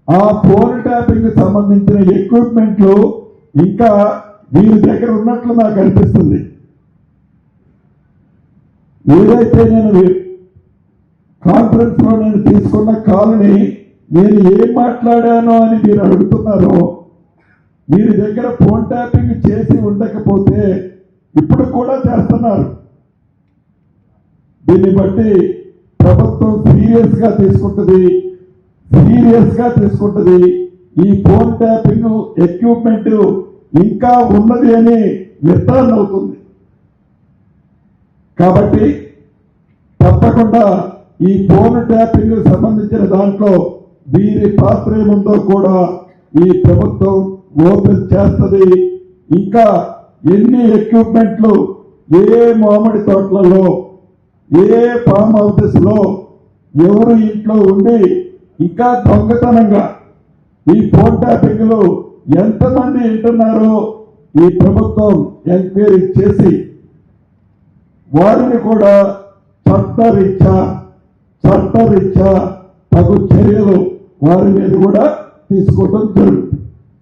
ఆ phone tapping సంబంధించిన ఎక్విప్మెంట్లు ఇంకా వీరి దగ్గర ఉన్నట్లు నాకు అనిపిస్తుంది. ఏదైతే నేను కాన్ఫరెన్స్ లో నేను తీసుకున్న కాల్ని నేను ఏం మాట్లాడానో అని మీరు అడుగుతున్నారో, వీరి దగ్గర ఫోన్ ట్యాపింగ్ చేసి ఉండకపోతే ఇప్పుడు కూడా చేస్తున్నారు. దీన్ని బట్టి ప్రభుత్వం సీరియస్ గా తీసుకుంటుంది. ఈ ఫోన్ ట్యాపింగ్ ఎక్విప్మెంట్ ఇంకా ఉన్నది అని నిర్ధారణ అవుతుంది. కాబట్టి తప్పకుండా ఈ ఫోన్ ట్యాపింగ్ సంబంధించిన దాంట్లో వీరి పాత్ర ఏముందో కూడా ఈ ప్రభుత్వం ఓపెన్ చేస్తుంది. ఇంకా ఎన్ని ఎక్విప్మెంట్లు ఏ మామిడి తోటలలో, ఏ ఫామ్ హౌసెస్ లో ఎవరు ఇంట్లో ఉండి ఇంకా దొంగతనంగా ఈ ఫోన్ ట్యాపింగ్ లో ఎంతమంది వింటున్నారో ఈ ప్రభుత్వం ఎంక్వైరీ చేసి వారిని కూడా చట్టరీత్యా తగు చర్యలు వారి మీద కూడా తీసుకోవడం జరుగుతుంది.